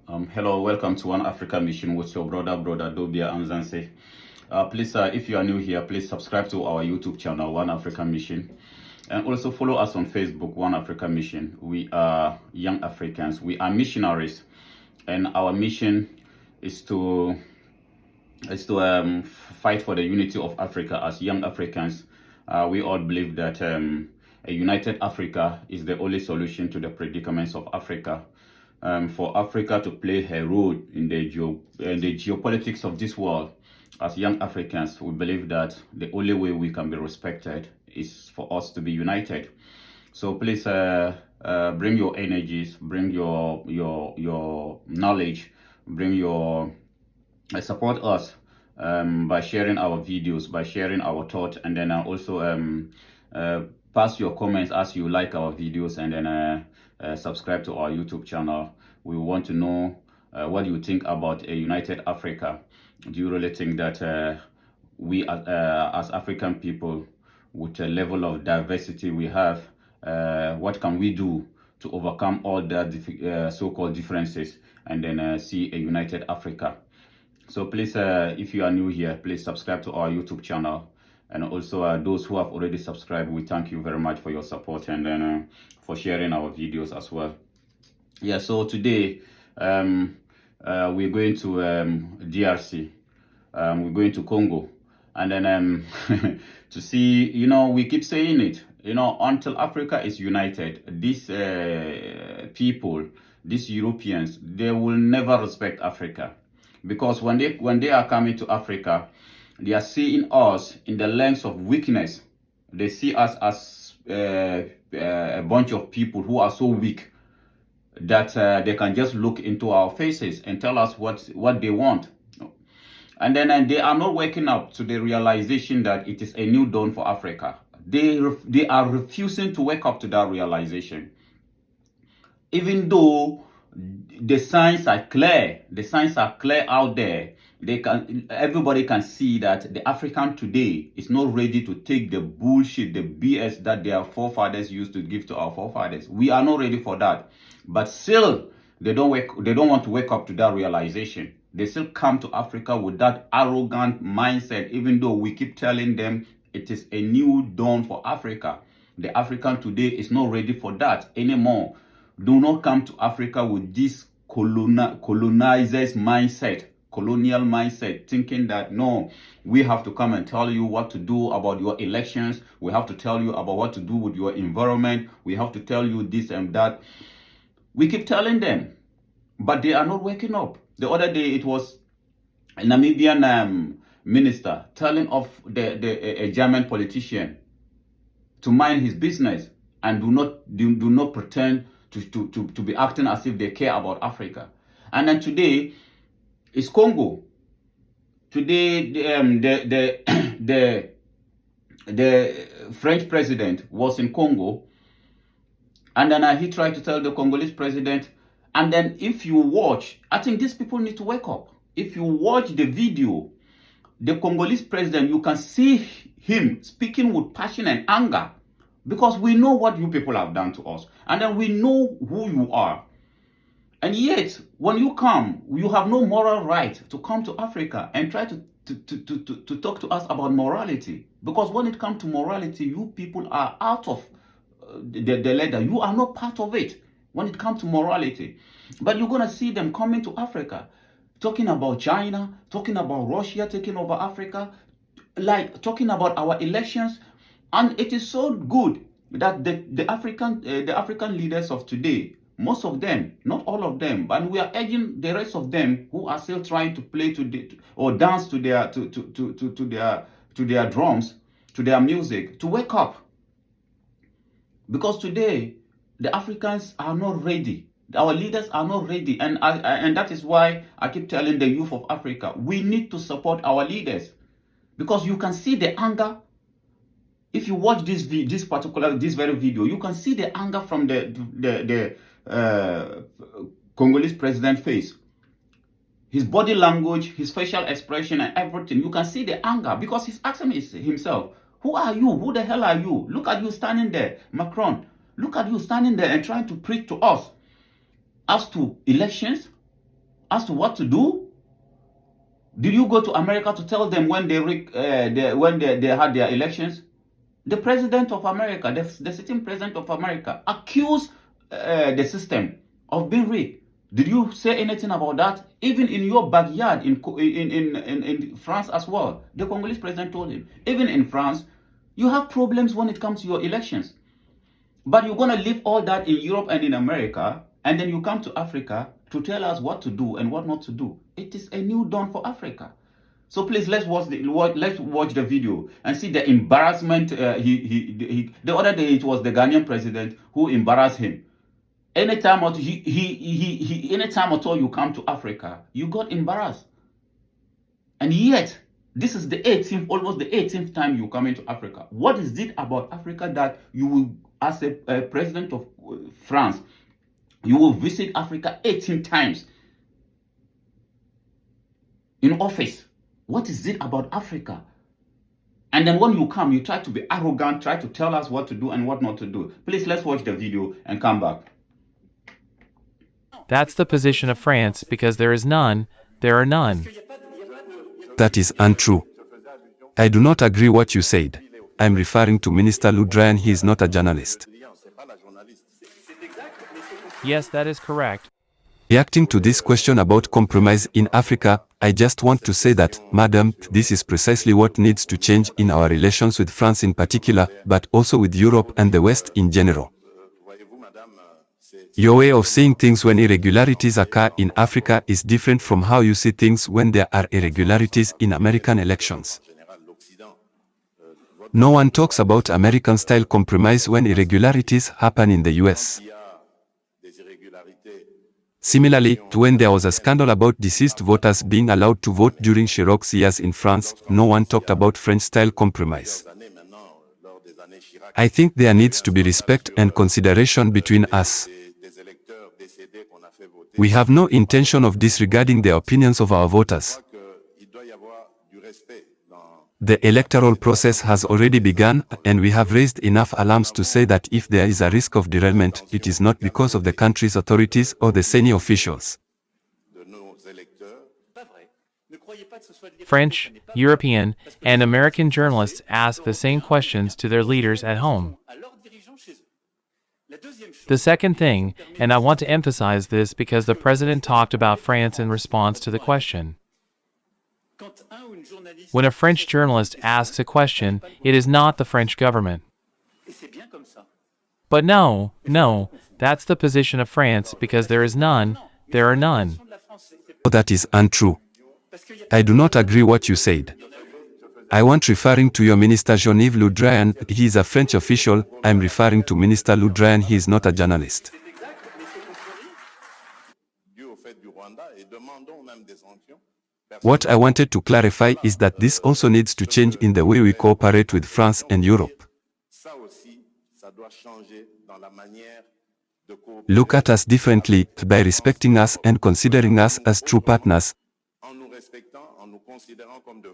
Hello, welcome to One Africa Mission with your brother Dobia Anzanse. Please, if you are new here, please subscribe to our YouTube channel, One Africa Mission. And also follow us on Facebook, One Africa Mission. We are young Africans. We are missionaries. And our mission is to fight for the unity of Africa as young Africans. We all believe that a united Africa is the only solution to the predicaments of Africa. For Africa to play her role in the geopolitics of this world, as young Africans, we believe that the only way we can be respected is for us to be united. So please bring your energies, bring your knowledge, bring your support us by sharing our videos, by sharing our thoughts, and then also pass your comments as you like our videos, and then subscribe to our YouTube channel. We want to know what you think about a united Africa. Do you really think that we as African people, with the level of diversity we have, what can we do to overcome all the so-called differences and then see a united Africa? So please, if you are new here, please subscribe to our YouTube channel. And also those who have already subscribed, we thank you very much for your support and then for sharing our videos as well. Yeah, so today we're going to DRC. We're going to Congo. And then to see, we keep saying it, until Africa is united, these people, these Europeans, they will never respect Africa. Because when they are coming to Africa, they are seeing us in the lens of weakness. They see us as a bunch of people who are so weak that they can just look into our faces and tell us what they want. And then they are not waking up to the realization that it is a new dawn for Africa. They are refusing to wake up to that realization. Even though the signs are clear out there, everybody can see that the African today is not ready to take the bullshit, the BS that their forefathers used to give to our forefathers. We are not ready for that. But still, they don't want to wake up to that realization. They still come to Africa with that arrogant mindset, even though we keep telling them it is a new dawn for Africa. The African today is not ready for that anymore. Do not come to Africa with this colonizers mindset, colonial mindset, thinking that, no, we have to come and tell you what to do about your elections. We have to tell you about what to do with your environment. We have to tell you this and that. We keep telling them, but they are not waking up. The other day, it was a Namibian minister telling of a German politician to mind his business and do not pretend to be acting as if they care about Africa. And then today it's Congo. Today the French president was in Congo, and then he tried to tell the Congolese president. And then if you watch, I think these people need to wake up. If you watch the video, the Congolese president, you can see him speaking with passion and anger. Because we know what you people have done to us. And then we know who you are. And yet, when you come, you have no moral right to come to Africa and try to talk to us about morality. Because when it comes to morality, you people are out of the ladder. You are not part of it when it comes to morality. But you're going to see them coming to Africa, talking about China, talking about Russia taking over Africa, like talking about our elections. And it is so good that the African leaders of today, most of them, not all of them, but we are urging the rest of them who are still trying to play or dance to their drums, to their music, to wake up. Because today the Africans are not ready. Our leaders are not ready, and that is why I keep telling the youth of Africa, we need to support our leaders, because you can see the anger. If you watch this very video, you can see the anger from the Congolese president's face. His body language, his facial expression and everything. You can see the anger because he's asking himself, who are you? Who the hell are you? Look at you standing there, Macron. Look at you standing there and trying to preach to us as to elections, as to what to do? Did you go to America to tell them when they had their elections? The president of America, the sitting president of America, accused the system of being rigged. Did you say anything about that? Even in your backyard in France as well, the Congolese president told him, even in France, you have problems when it comes to your elections. But you're going to leave all that in Europe and in America, and then you come to Africa to tell us what to do and what not to do. It is a new dawn for Africa. So please, let's watch the video and see the embarrassment. The other day it was the Ghanaian president who embarrassed him. Anytime anytime at all you come to Africa, you got embarrassed. And yet, this is the 18th, almost the 18th time you come into Africa. What is it about Africa that you will, as a president of France, you will visit Africa 18 times in office? What is it about Africa? And then when you come, you try to be arrogant, try to tell us what to do and what not to do. Please, let's watch the video and come back. That's the position of France because there is none, there are none. That is untrue. I do not agree what you said. I'm referring to Minister Le Drian. He is not a journalist. Yes, that is correct. Reacting to this question about compromise in Africa, I just want to say that, madam, this is precisely what needs to change in our relations with France in particular, but also with Europe and the West in general. Your way of seeing things when irregularities occur in Africa is different from how you see things when there are irregularities in American elections. No one talks about American-style compromise when irregularities happen in the US. Similarly, when there was a scandal about deceased voters being allowed to vote during Chirac's years in France, no one talked about French-style compromise. I think there needs to be respect and consideration between us. We have no intention of disregarding the opinions of our voters. The electoral process has already begun, and we have raised enough alarms to say that if there is a risk of derailment, it is not because of the country's authorities or the senior officials. French, European, and American journalists ask the same questions to their leaders at home. The second thing, and I want to emphasize this because the president talked about France in response to the question. When a French journalist asks a question, it is not the French government. But no, that's the position of France because there is none, there are none. That is untrue. I do not agree what you said. I want referring to your Minister Jean-Yves Le Drian. He is a French official. I'm referring to Minister Le Drian. He is not a journalist. What I wanted to clarify is that this also needs to change in the way we cooperate with France and Europe. Look at us differently by respecting us and considering us as true partners,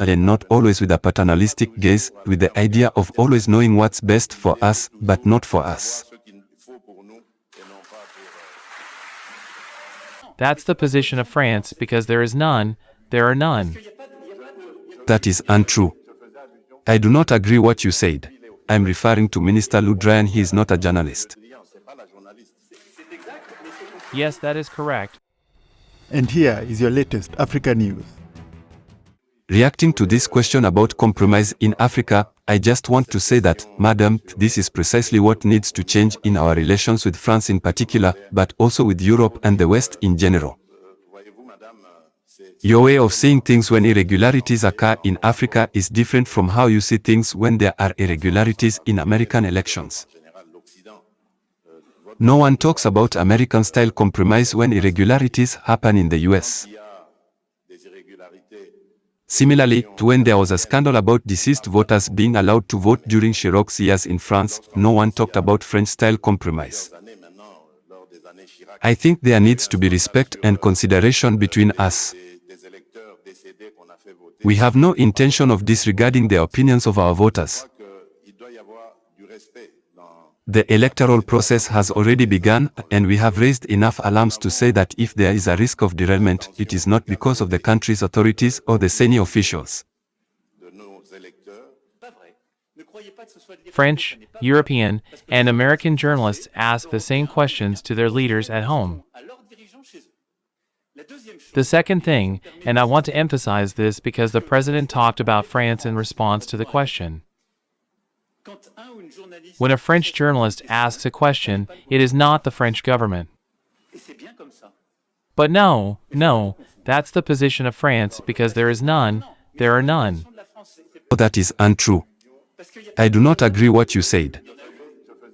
and not always with a paternalistic gaze, with the idea of always knowing what's best for us, but not for us. That's the position of France because there is none, there are none. That is untrue. I do not agree what you said. I'm referring to Minister Le Drian. He is not a journalist. Yes, that is correct. And here is your latest Africa news. Reacting to this question about compromise in Africa, I just want to say that, madam, this is precisely what needs to change in our relations with France in particular, but also with Europe and the West in general. Your way of seeing things when irregularities occur in Africa is different from how you see things when there are irregularities in American elections. No one talks about American-style compromise when irregularities happen in the US. Similarly, when there was a scandal about deceased voters being allowed to vote during Chirac's years in France, no one talked about French-style compromise. I think there needs to be respect and consideration between us. We have no intention of disregarding the opinions of our voters. The electoral process has already begun, and we have raised enough alarms to say that if there is a risk of derailment, it is not because of the country's authorities or the senior officials. French, European, and American journalists ask the same questions to their leaders at home. The second thing, and I want to emphasize this because the president talked about France in response to the question. When a French journalist asks a question, it is not the French government. But no, that's the position of France because there is none, there are none. That is untrue. I do not agree what you said.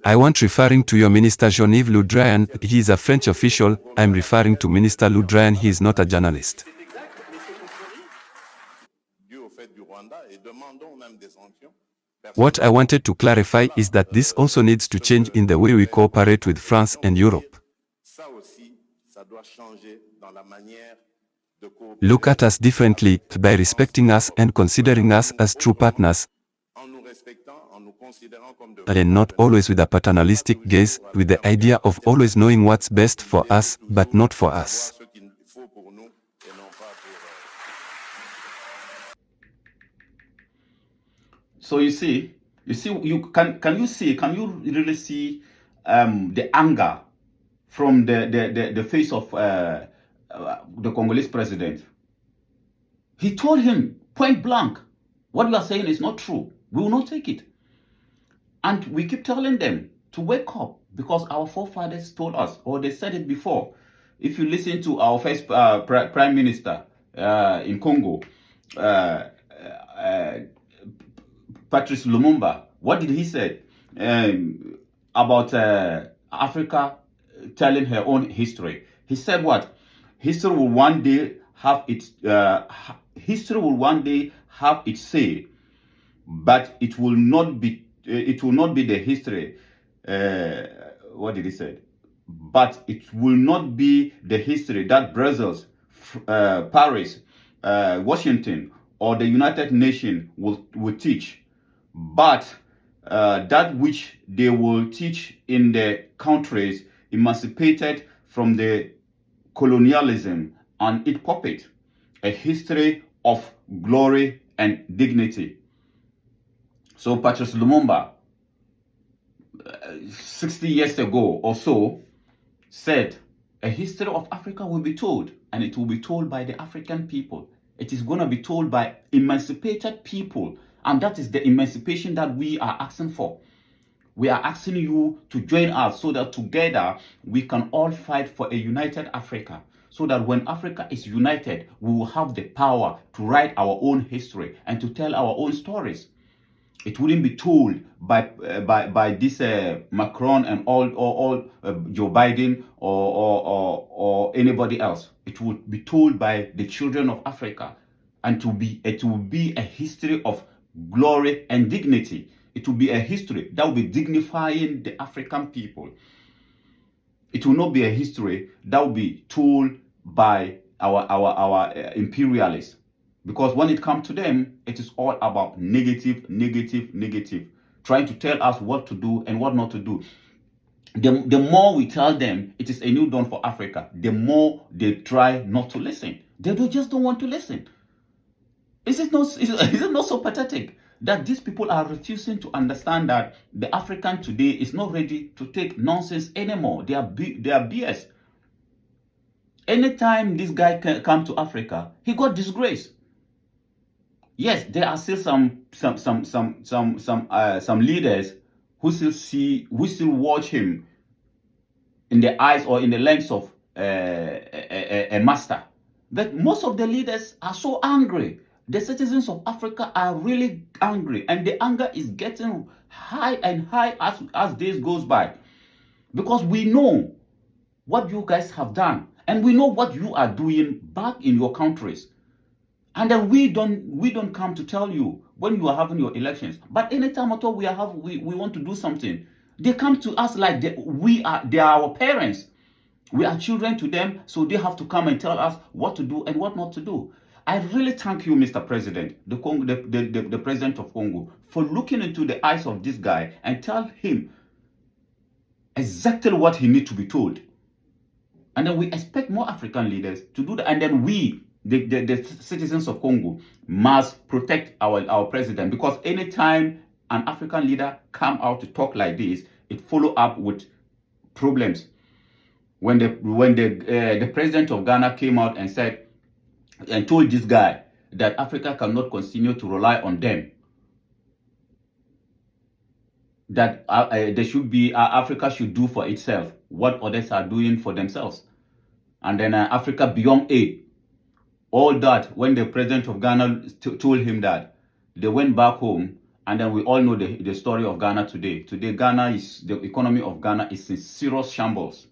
I want referring to your Minister Jean-Yves Le Drian, he is a French official. I am referring to Minister Le Drian, he is not a journalist. What I wanted to clarify is that this also needs to change in the way we cooperate with France and Europe. Look at us differently, by respecting us and considering us as true partners, and not always with a paternalistic gaze, with the idea of always knowing what's best for us, but not for us. So you can you really see the anger from the face of the Congolese president? He told him point blank, what you are saying is not true. We will not take it. And we keep telling them to wake up because our forefathers told us, or they said it before. If you listen to our first prime minister in Congo, Patrice Lumumba, what did he say about Africa telling her own history? He said what? History will one day have its say, but it will not be the history. What did he say? But it will not be the history that Brussels, Paris, Washington, or the United Nations will teach, but that which they will teach in the countries emancipated from the colonialism and its puppet, a history of glory and dignity. So Patrice Lumumba, 60 years ago or so, said a history of Africa will be told, and it will be told by the African people. It is going to be told by emancipated people, and that is the emancipation that we are asking for. We are asking you to join us so that together we can all fight for a united Africa, so that when Africa is united, we will have the power to write our own history and to tell our own stories. It wouldn't be told by this Macron and all Joe Biden or anybody else. It would be told by the children of Africa, and it will be a history of glory and dignity. It will be a history that will be dignifying the African people. It will not be a history that will be told by our imperialists. Because when it comes to them, it is all about negative, trying to tell us what to do and what not to do. The more we tell them it is a new dawn for Africa, the more they try not to listen. They just don't want to listen. Is it not so pathetic that these people are refusing to understand that the African today is not ready to take nonsense anymore? They are BS. Anytime this guy come to Africa, he got disgraced. Yes, there are still some leaders who still watch him in the eyes or in the lens of a master. But most of the leaders are so angry. The citizens of Africa are really angry, and the anger is getting high and high as days goes by, because we know what you guys have done, and we know what you are doing back in your countries. And then we don't come to tell you when you are having your elections. But anytime at all we want to do something, they come to us like they are our parents. We are children to them, so they have to come and tell us what to do and what not to do. I really thank you, Mr. President, the President of Congo, for looking into the eyes of this guy and tell him exactly what he needs to be told. And then we expect more African leaders to do that. And then we, the citizens of Congo, must protect our president, because anytime an African leader come out to talk like this, it follow up with problems. When the president of Ghana came out and said and told this guy that Africa cannot continue to rely on them, that there should be Africa should do for itself what others are doing for themselves, and then Africa beyond aid. All that, when the president of Ghana told him that, they went back home, and then we all know the story of Ghana today. Today, the economy of Ghana is in serious shambles,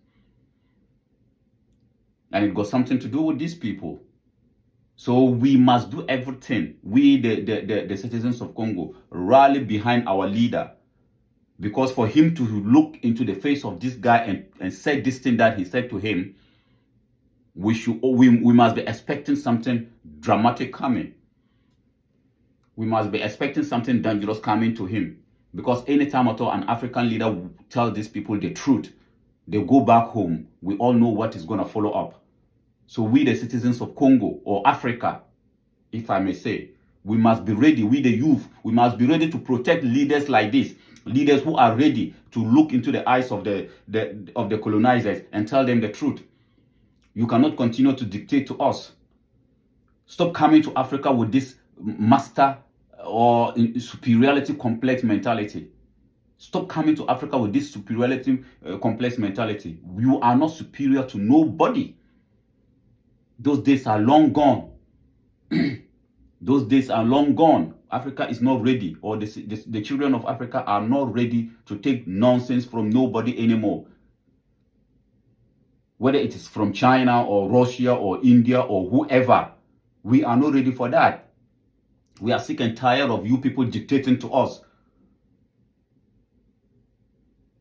and it got something to do with these people. So we must do everything. We, the citizens of Congo, rally behind our leader. Because for him to look into the face of this guy and say this thing that he said to him, we must be expecting something dramatic coming. We must be expecting something dangerous coming to him. Because anytime at all an African leader tells these people the truth, they go back home, we all know what is going to follow up. So we, the citizens of Congo, or Africa, if I may say, we must be ready. We, the youth, we must be ready to protect leaders like this. Leaders who are ready to look into the eyes of the colonizers and tell them the truth. You cannot continue to dictate to us. Stop coming to Africa with this master or superiority complex mentality. Stop coming to Africa with this superiority complex mentality. You are not superior to nobody. Those days are long gone. Those days are long gone. Africa is not ready, or the children of Africa are not ready to take nonsense from nobody anymore. Whether it is from China or Russia or India or whoever, we are not ready for that. We are sick and tired of you people dictating to us.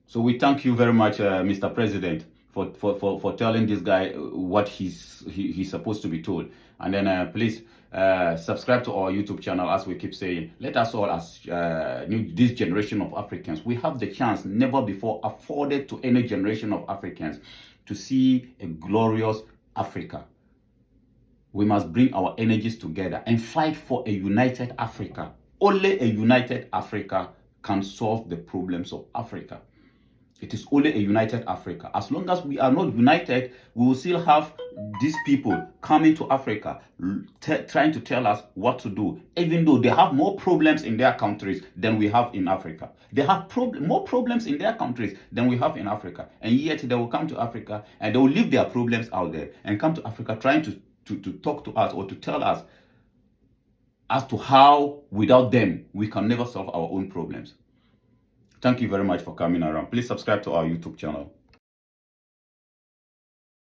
So we thank you very much, Mr. President, for telling this guy what he's supposed to be told. And then please subscribe to our YouTube channel. As we keep saying, let us all, as this generation of Africans, we have the chance never before afforded to any generation of Africans to see a glorious Africa. We must bring our energies together and fight for a united Africa. Only a united Africa can solve the problems of Africa. It is only a united Africa. As long as we are not united, we will still have these people coming to Africa trying to tell us what to do, even though they have more problems in their countries than we have in Africa. They have more problems in their countries than we have in Africa. And yet they will come to Africa and they will leave their problems out there and come to Africa trying to talk to us or to tell us as to how without them we can never solve our own problems. Thank you very much for coming around. Please subscribe to our YouTube channel.